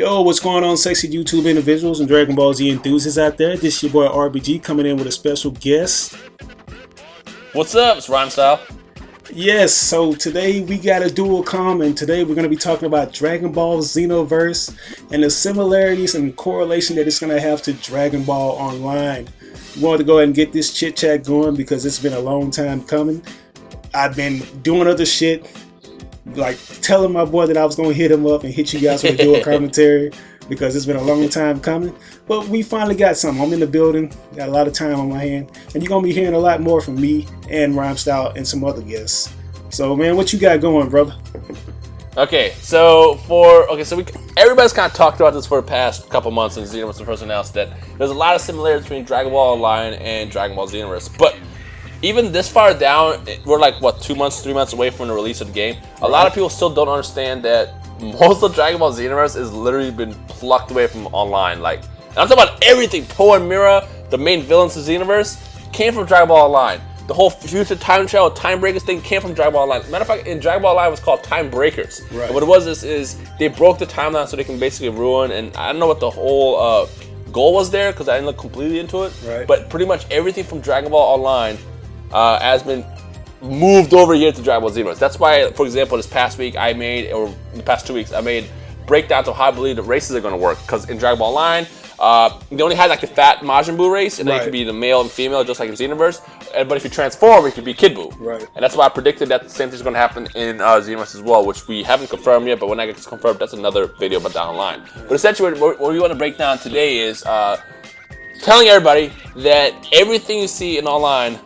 Yo, what's going on, sexy YouTube individuals and Dragon Ball Z enthusiasts out there? This is your boy RBG coming in with a special guest. What's up? It's Rhymestyle. Yes, so today we got a dual com, and today we're going to be talking about Dragon Ball Xenoverse and the similarities and correlation that it's going to have to Dragon Ball Online. We wanted to go ahead and get this chit chat going because it's been a long time coming. I've been doing other shit, like telling my boy that I was going to hit him up and hit you guys with a dual commentary because it's been a long time coming. But we finally got something. I'm in the building, got a lot of time on my hand, and you're going to be hearing a lot more from me and Rhymestyle and some other guests. So, man, what you got going, brother? So everybody's kind of talked about this for the past couple months since Xenoverse first announced that there's a lot of similarities between Dragon Ball Online and Dragon Ball Xenoverse. But even this far down, we're like, 3 months away from the release of the game. A lot of people still don't understand that most of Dragon Ball Xenoverse has literally been plucked away from online. Like, and I'm talking about everything. Towa y Mira, the main villains of Xenoverse, came from Dragon Ball Online. The whole future time travel, time breakers thing came from Dragon Ball Online. Matter of fact, in Dragon Ball Online, it was called Time Breakers. Right. And what it was is they broke the timeline so they can basically ruin. And I don't know what the whole goal was there because I didn't look completely into it. Right. But pretty much everything from Dragon Ball Online has been moved over here to Dragon Ball Xenoverse. That's why, for example, this past week or the past 2 weeks, I made breakdowns of how I believe the races are going to work. Because in Dragon Ball Online, they only had like the fat Majin Buu race, and then it could be the male and female, just like in Xenoverse. But if you transform, it could be Kid Buu. Right. And that's why I predicted that the same thing's going to happen in Xenoverse as well, which we haven't confirmed yet. But when I get this confirmed, that's another video about down the line. But essentially, what we want to break down today is telling everybody that everything you see in online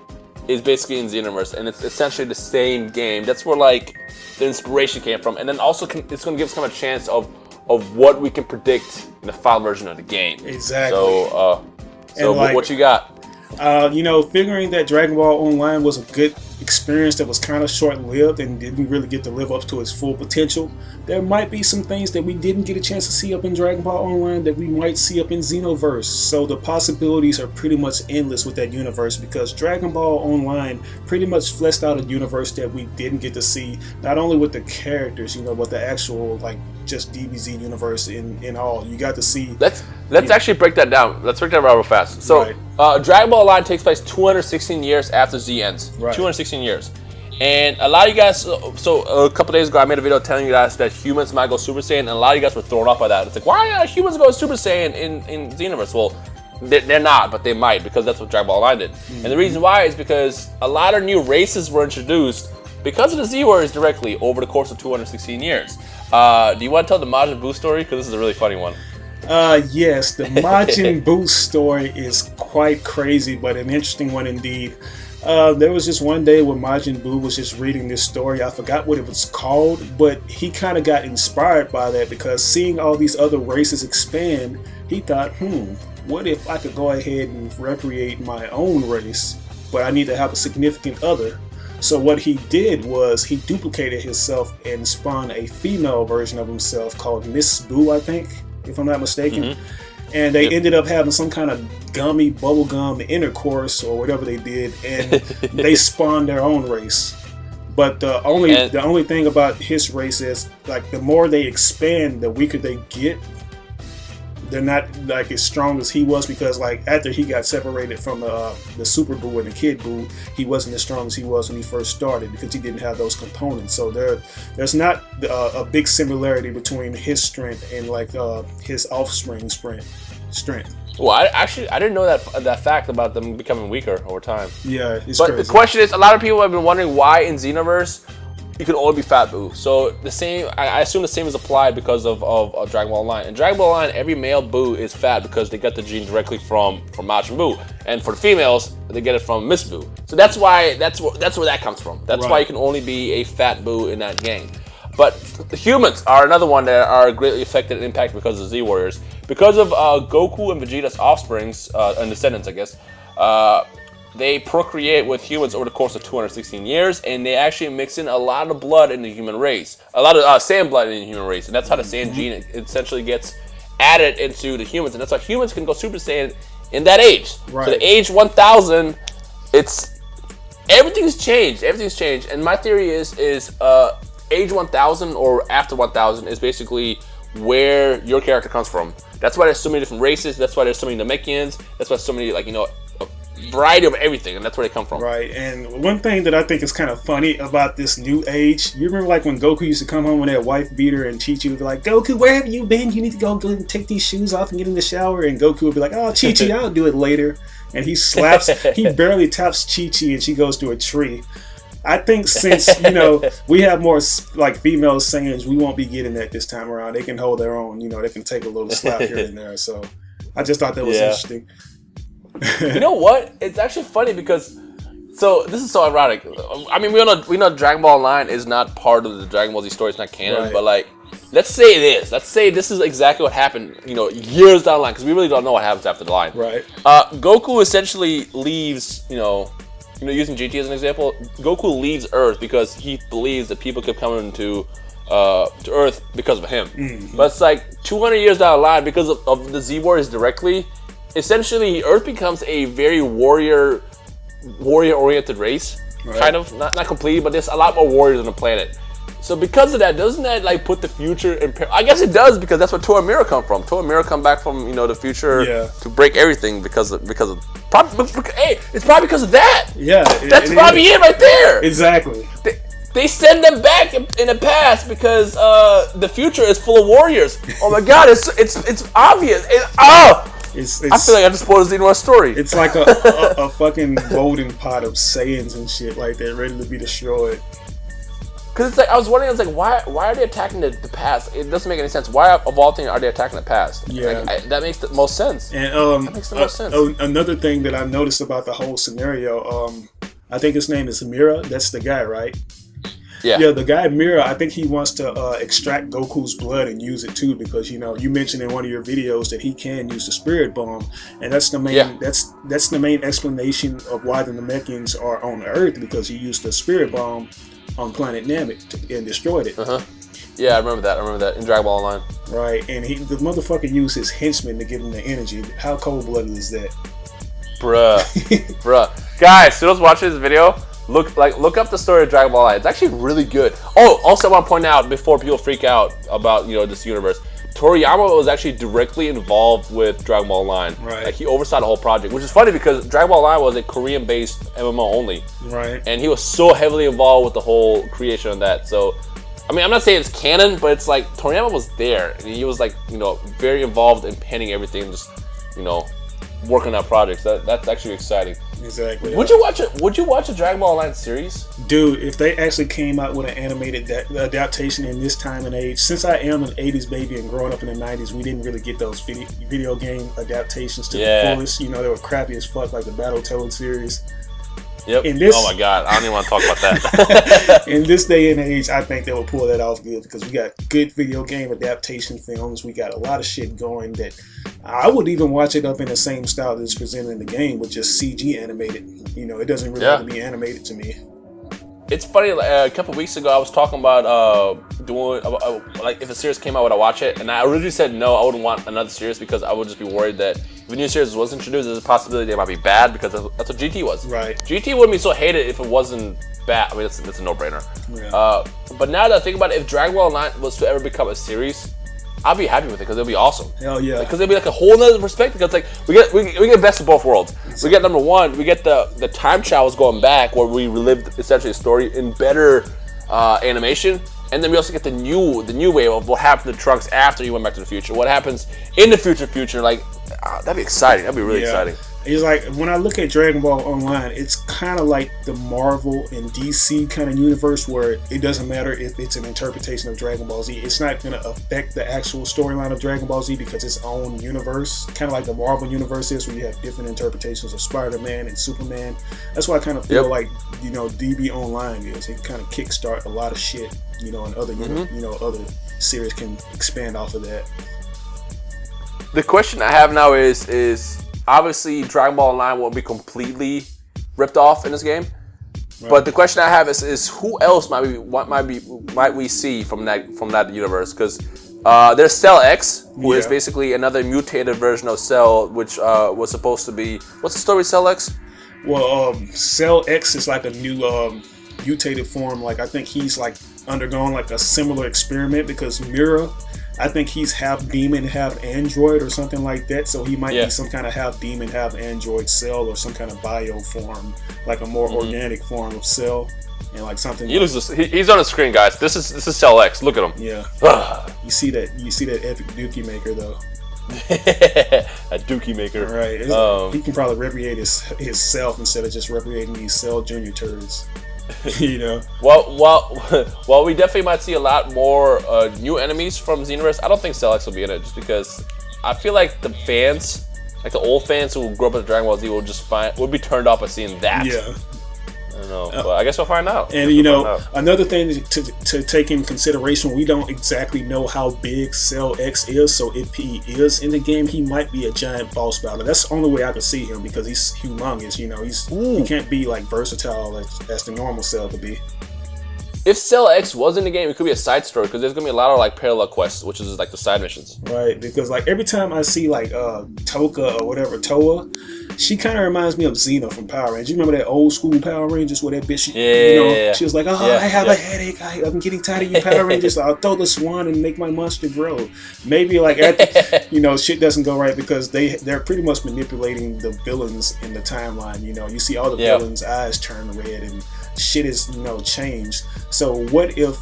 is basically in Xenoverse, and it's essentially the same game. That's where like the inspiration came from, and then also it's going to give us kind of a chance of what we can predict in the final version of the game. Exactly. So what you got? Figuring that Dragon Ball Online was a good experience that was kind of short-lived and didn't really get to live up to its full potential, there might be some things that we didn't get a chance to see up in Dragon Ball Online that we might see up in Xenoverse. So the possibilities are pretty much endless with that universe because Dragon Ball Online pretty much fleshed out a universe that we didn't get to see, not only with the characters, but the actual just DBZ universe in all. You got to see. Let's actually break that down. Let's break that down real fast. So Dragon Ball Online takes place 216 years after Z ends. Right. 216 years. And a lot of you guys, so a couple days ago I made a video telling you guys that humans might go Super Saiyan, and a lot of you guys were thrown off by that. It's like, why are humans going Super Saiyan in Xenoverse? Well, they're not, but they might, because that's what Dragon Ball Online did. Mm-hmm. And the reason why is because a lot of new races were introduced because of the Z-Warriors directly over the course of 216 years. Do you want to tell the Majin Buu story? Because this is a really funny one. Yes, the Majin Buu story is quite crazy, but an interesting one indeed. There was just one day when Majin Buu was just reading this story. I forgot what it was called, but he kind of got inspired by that because seeing all these other races expand, he thought, what if I could go ahead and recreate my own race, but I need to have a significant other. So what he did was he duplicated himself and spawned a female version of himself called Miss Buu, I think, if I'm not mistaken. Mm-hmm. And they ended up having some kind of gummy bubblegum intercourse or whatever they did, and they spawned their own race. But the only thing about his race is the more they expand, the weaker they get. They're not as strong as he was because after he got separated from the Super Buu and the Kid Buu, he wasn't as strong as he was when he first started because he didn't have those components. So there's not a big similarity between his strength and his offspring's strength. Well, I didn't know that fact about them becoming weaker over time. Yeah, it's but crazy. The question is, a lot of people have been wondering why in Xenoverse you could only be Fat Buu. So the same, I assume the same is applied because of Dragon Ball Online. In Dragon Ball Online, every male Buu is fat because they get the gene directly from Majin Buu, and for the females, they get it from Miss Buu. So that's where that comes from. That's why you can only be a Fat Buu in that gang. But the humans are another one that are greatly affected and impacted because of Z-Warriors. Because of Goku and Vegeta's offsprings and descendants, I guess. They procreate with humans over the course of 216 years, and they actually mix in a lot of blood in the human race. A lot of Saiyan blood in the human race, and that's how the Saiyan gene essentially gets added into the humans, and that's how humans can go Super Saiyan in that age. Right. So the age 1000, everything's changed. And my theory is age 1000 or after 1000 is basically where your character comes from. That's why there's so many different races. That's why there's so many Namekians. That's why so many, like, you know, a variety of everything, and that's where they come from. Right. And one thing that I think is kind of funny about this new age, you remember like when Goku used to come home with that wife beater and Chi-Chi would be like, Goku, where have you been? You need to go and take these shoes off and get in the shower. And Goku would be like, oh, Chi-Chi, I'll do it later. And he slaps, he barely taps Chi-Chi and she goes to a tree. I think since, you know, we have more like female singers, we won't be getting that this time around. They can hold their own, you know, they can take a little slap here and there. So I just thought that was interesting. You know what? It's actually funny because, so this is so ironic. I mean, we know Dragon Ball Online is not part of the Dragon Ball Z story. It's not canon, right. But like, let's say it is. Let's say this is exactly what happened, you know, years down the line, because we really don't know what happens after the line. Right. Goku essentially leaves, you know, using GT as an example, Goku leaves Earth because he believes that people keep coming to Earth because of him. Mm-hmm. But it's like 200 years down the line, because of the Z Warriors directly, essentially Earth becomes a very warrior-oriented race. Right. Kind of, not completely, but there's a lot more warriors on the planet. So because of that, doesn't that like put the future in peril? I guess it does, because that's where Towa y Mira come from. Towa y Mira come back from, you know, the future to break everything because of probably, hey, it's probably because of that. Yeah, that's probably it right there. Exactly. They send them back in the past because the future is full of warriors. Oh my God, it's obvious. I feel like I just spoiled the Xenoverse story. It's like a fucking golden pot of Saiyans and shit like that, ready to be destroyed. Because it's like, I was wondering, I was like, why are they attacking the past? It doesn't make any sense. Why, of all things, are they attacking the past? Yeah. Like, that makes the most sense. And that makes the most sense. Another thing that I noticed about the whole scenario, I think his name is Mira. That's the guy, right? Yeah. Yeah, the guy Mira, I think he wants to extract Goku's blood and use it too, because, you know, you mentioned in one of your videos that he can use the spirit bomb, and that's the main that's the main explanation of why the Namekians are on Earth, because he used the spirit bomb on planet Namek and destroyed it. Yeah, I remember that in Dragon Ball Online. Right, and the motherfucker used his henchmen to give him the energy. How cold-blooded is that? Bruh. Guys, students watching this video, look up the story of Dragon Ball Online. It's actually really good. Oh, also I want to point out, before people freak out about, you know, this universe, Toriyama was actually directly involved with Dragon Ball Online. Right. Like, he oversaw the whole project, which is funny because Dragon Ball Online was a Korean-based MMO only. Right. And he was so heavily involved with the whole creation of that. So, I mean, I'm not saying it's canon, but it's like Toriyama was there, and he was like, you know, very involved in penning everything, just, you know, working on projects. That's actually exciting. Exactly. Would you watch a Dragon Ball Online series? Dude, if they actually came out with an animated adaptation in this time and age, since I am an 80s baby and growing up in the 90s, we didn't really get those video game adaptations to the fullest. You know, they were crappy as fuck, like the Battletoads series. Yep. Oh my God, I don't even want to talk about that. In this day and age, I think they will pull that off good, because we got good video game adaptation films. We got a lot of shit going that I would even watch it up in the same style that's presented in the game, with just CG animated. You know, it doesn't really have to be animated to me. It's funny, a couple weeks ago I was talking about like, if a series came out, would I watch it? And I originally said no, I wouldn't want another series, because I would just be worried that if a new series was introduced, there's a possibility they might be bad, because that's what GT was. Right. GT wouldn't be so hated if it wasn't bad. I mean, it's a no-brainer. Yeah. But now that I think about it, if Dragon Ball Online was to ever become a series, I'll be happy with it, because it'll be awesome. Hell yeah. Because it'll be like a whole nother perspective. Because like we get best of both worlds. We get number one, we get the time travels going back, where we relived essentially a story in better animation, and then we also get the new wave of what happened to Trunks after he went back to the future. What happens in the future? Like, that'd be exciting. That'd be really exciting. It's like, when I look at Dragon Ball Online, it's kind of like the Marvel and DC kind of universe, where it doesn't matter if it's an interpretation of Dragon Ball Z. It's not going to affect the actual storyline of Dragon Ball Z, because it's own universe, kind of like the Marvel universe is, where you have different interpretations of Spider-Man and Superman. That's why I kind of feel like, you know, DB Online is. It kind of kickstart a lot of shit, you know, and other you know, other series can expand off of that. The question I have now is obviously Dragon Ball Online won't be completely ripped off in this game, but the question I have is who else might we see from that universe? Because there's Cell X, who is basically another mutated version of Cell, which was supposed to be, what's the story with Cell X? Well, Cell X is like a new mutated form. Like, I think he's like undergone like a similar experiment, because Mira I think he's half demon, half android, or something like that. So he might Yeah. be some kind of half demon, half android cell, or some kind of bio form, like a more organic form of cell, and like something. He's on the screen, guys. This is Cell X. Look at him. Yeah. You see that epic Dookie maker though. A Dookie maker. Right. He can probably recreate his self instead of just recreating these Cell Junior turds. You know. Well, we definitely might see a lot more new enemies from Xenoverse. I don't think Cell X will be in it, just because I feel like the fans, like the old fans who grew up with Dragon Ball Z, would be turned off by seeing that. Yeah. I don't know, but I guess we'll find out. And another thing to take in consideration, we don't exactly know how big Cell X is. So if he is in the game, he might be a giant boss battle. That's the only way I could see him, because he's humongous. You know, he can't be like versatile as the normal Cell could be. If Cell X was in the game, it could be a side story, because there's gonna be a lot of like parallel quests, which is like the side missions. Right, because like every time I see like Toka or whatever, Toa, she kind of reminds me of Xena from Power Rangers. You remember that old school Power Rangers where that bitch, she was like, I have a headache. I'm getting tired of you Power Rangers. So I'll throw the swan and make my monster grow. Maybe like after, shit doesn't go right, because they're pretty much manipulating the villains in the timeline. You know, you see all the villains' eyes turn red and shit is changed. So what if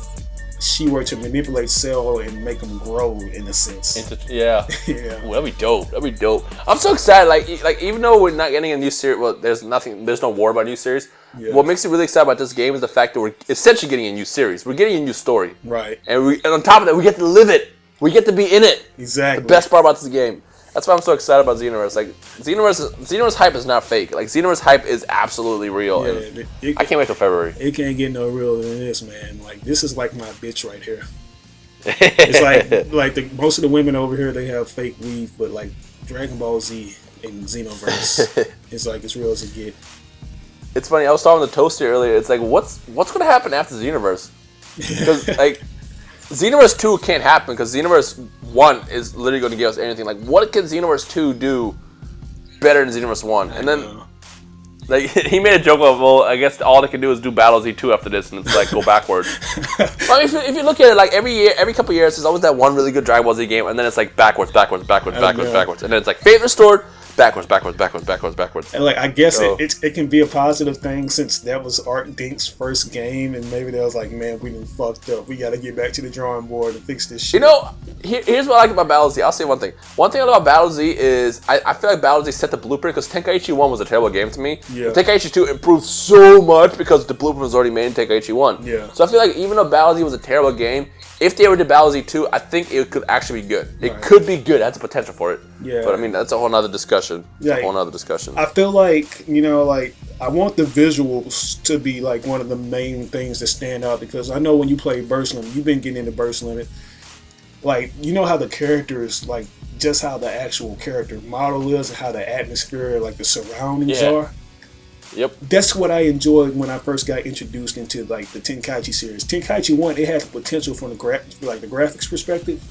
she were to manipulate Cell and make him grow in a sense? Yeah. Ooh, that'd be dope. I'm so excited. Like even though we're not getting a new series, well, there's no war about a new series. Yeah. What makes me really excited about this game is the fact that we're essentially getting a new series. We're getting a new story. Right. And on top of that, we get to live it. We get to be in it. Exactly. The best part about this game. That's why I'm so excited about Xenoverse. Like Xenoverse hype is not fake. Like Xenoverse hype is absolutely real. Yeah, I can't wait till February. It can't get no realer than this, man. Like this is like my bitch right here. It's like most of the women over here, they have fake weave, but like Dragon Ball Z and Xenoverse, it's like as real as it get. It's funny. I was talking to Toasty earlier. It's like what's going to happen after Xenoverse? Because like Xenoverse 2 can't happen, because Xenoverse 1 is literally going to give us anything. Like, what can Xenoverse 2 do better than Xenoverse 1? And then, like, he made a joke of, well, I guess all they can do is do Battle Z2 after this, and it's like, go backwards. Well, if you look at it, like, every couple years, there's always that one really good Dragon Ball Z game, and then it's like backwards. And then it's like, fate restored, backwards. And like, I guess it can be a positive thing, since that was Art Dink's first game, and maybe they was like, man, we done fucked up. We got to get back to the drawing board and fix this shit. Here's what I like about Battle Z. I'll say one thing. One thing I love about Battle Z is I feel like Battle Z set the blueprint, because Tenkaichi 1 was a terrible game to me. Yeah. Tenkaichi 2 improved so much because the blueprint was already made in Tenkaichi 1. Yeah. So I feel like even though Battle Z was a terrible game, if they ever did Battle Z 2, I think it could actually be good. It could be good. It has the potential for it. Yeah. But I mean, that's a whole nother discussion. I feel like, like, I want the visuals to be like one of the main things that stand out, because I know when you play Burst Limit, you've been getting into Burst Limit. Like, you know how the characters, like, just how the actual character model is and how the atmosphere, like the surroundings are. Yep. That's what I enjoyed when I first got introduced into like the Tenkaichi series. Tenkaichi 1, it had the potential from the graphics perspective.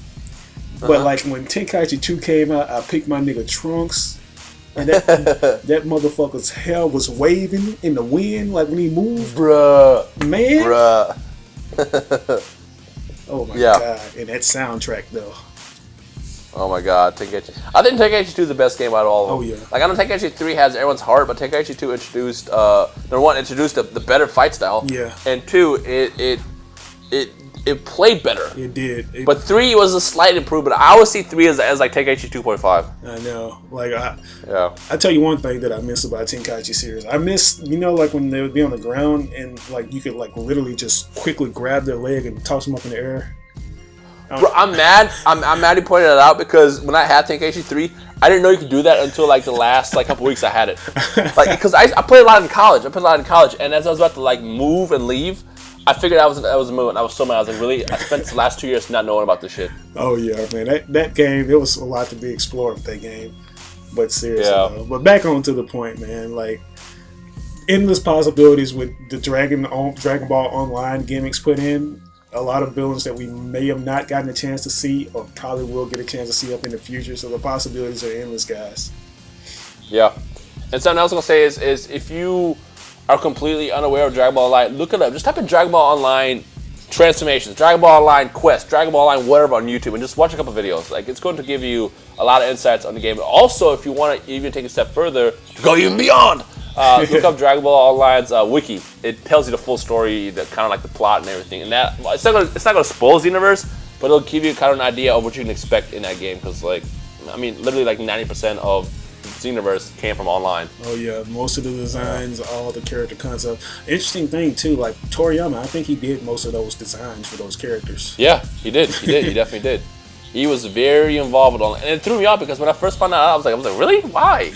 But like when Tenkaichi 2 came out, I picked my nigga Trunks, and that motherfucker's hair was waving in the wind like when he moved. Bruh. Oh my god. And that soundtrack though. Oh my god, Tenkaichi. I think Tenkaichi 2 is the best game out of all of them. Oh yeah. Like, I know Tenkaichi 3 has everyone's heart, but Tenkaichi 2 introduced, number one, the better fight style. Yeah. And 2, it played better. It did. But 3 was a slight improvement. I always see 3 as like Tenkaichi 2.5. I know. Like, I tell you one thing that I miss about Tenkaichi series. I miss, like when they would be on the ground and like you could like literally just quickly grab their leg and toss them up in the air. Bro, I'm mad. I'm mad he pointed it out, because when I had Tenkaichi 3, I didn't know you could do that until like the last like couple weeks I had it. Like, because I played a lot in college. And as I was about to like move and leave, I figured that was a move, and I was so mad. I was like, really? I spent the last 2 years not knowing about this shit. Oh yeah, man. That game, there was a lot to be explored with that game. But seriously, though. But back on to the point, man. Like, endless possibilities with the Dragon Ball Online gimmicks put in. A lot of villains that we may have not gotten a chance to see, or probably will get a chance to see up in the future. So the possibilities are endless, guys. Yeah. And something else I'm going to say is if you are completely unaware of Dragon Ball Online, look it up. Just type in Dragon Ball Online transformations, Dragon Ball Online Quest, Dragon Ball Online whatever on YouTube, and just watch a couple videos. Like, it's going to give you a lot of insights on the game. Also, if you want to even take a step further, go even beyond. Look up Dragon Ball Online's wiki. It tells you the full story, the kind of like the plot and everything. And that it's not gonna spoil Xenoverse, but it'll give you kind of an idea of what you can expect in that game. Because like, I mean, literally like 90% of Xenoverse came from online. Oh yeah, most of the designs, all the character concepts. Interesting thing too, like Toriyama, I think he did most of those designs for those characters. Yeah, he did. He definitely did. He was very involved with all, and it threw me off because when I first found out, I was like, really? Why?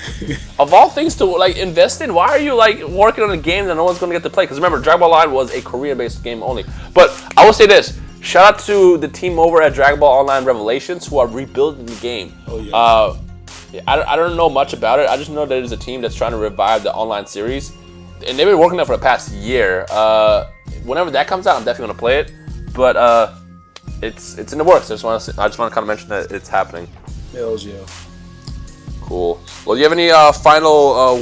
Of all things to like invest in, why are you like working on a game that no one's gonna get to play? Because remember, Dragon Ball Online was a Korean-based game only. But I will say this: shout out to the team over at Dragon Ball Online Revelations who are rebuilding the game. Oh yeah. I don't know much about it. I just know that there's a team that's trying to revive the online series, and they've been working on it for the past year. Whenever that comes out, I'm definitely gonna play it. But it's in the works. I just want to kind of mention that it's happening. Hells yeah. Cool. Well, do you have any final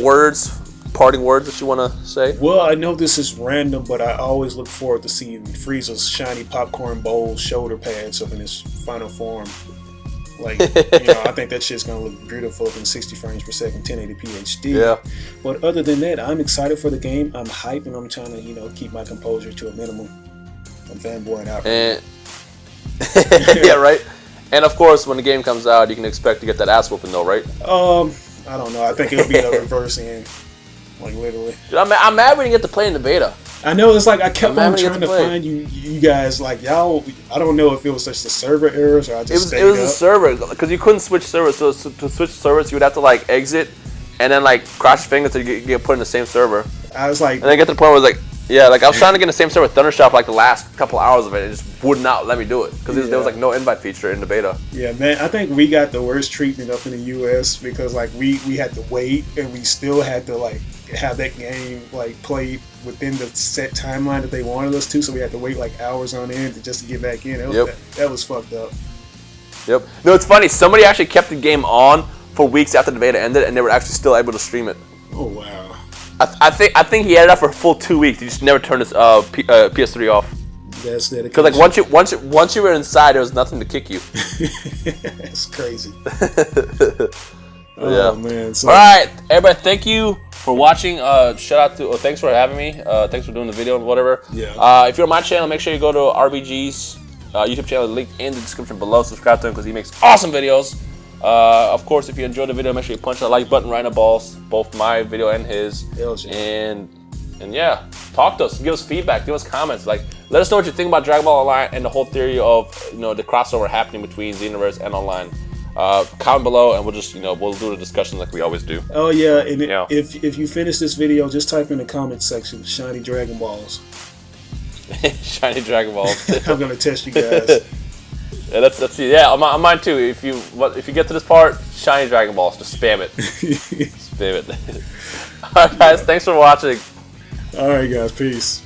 parting words that you want to say? Well, I know this is random, but I always look forward to seeing Frieza's shiny popcorn bowl shoulder pads up in his final form. Like, I think that shit's gonna look beautiful in 60 frames per second, 1080p HD. Yeah. But other than that, I'm excited for the game. I'm hyped, and I'm trying to, keep my composure to a minimum. I'm fanboying out. And yeah, right. And of course, when the game comes out, you can expect to get that ass whooping, though, right? I don't know. I think it'll be the reverse end, like literally. Dude, I'm mad we didn't get to play in the beta. I know, it's like I kept on trying to find you guys, like y'all. I don't know if it was just the server errors or I just it was a server because you couldn't switch servers. So to switch servers, you would have to like exit and then like cross your fingers until you get put in the same server. I was like, and then get to the point where it was like, yeah, like I was trying to get in the same server with Thundershot for like the last couple hours of it. It just would not let me do it because there was like no invite feature in the beta. Yeah, man, I think we got the worst treatment up in the US because like we had to wait and we still had to like have that game like played within the set timeline that they wanted us to, so we had to wait like hours on end just to get back in. That was fucked up. Yep. No, it's funny. Somebody actually kept the game on for weeks after the beta ended, and they were actually still able to stream it. Oh wow. I think he had it up for a full 2 weeks. He just never turned his PS3 off. That's dedication. Because like once you were inside, there was nothing to kick you. That's crazy. Yeah. Oh man. So, all right, everybody. Thank you for watching. Shout out to. Thanks for having me. Thanks for doing the video and whatever. Yeah. If you're on my channel, make sure you go to RBG's YouTube channel. Linked in the description below. Subscribe to him because he makes awesome videos. Of course, if you enjoyed the video, make sure you punch that like button right in the balls, both my video and his. And yeah, talk to us, give us feedback, give us comments. Like, let us know what you think about Dragon Ball Online and the whole theory of the crossover happening between Xenoverse and online. Comment below, and we'll just we'll do the discussion like we always do. Oh yeah, and if you finish this video, just type in the comment section shiny Dragon Balls. Shiny Dragon Balls. I'm gonna test you guys. Yeah, let's see. Yeah, on mine too. If you get to this part, shiny Dragon Balls, just spam it. Spam it. All right, guys. Thanks for watching. All right, guys. Peace.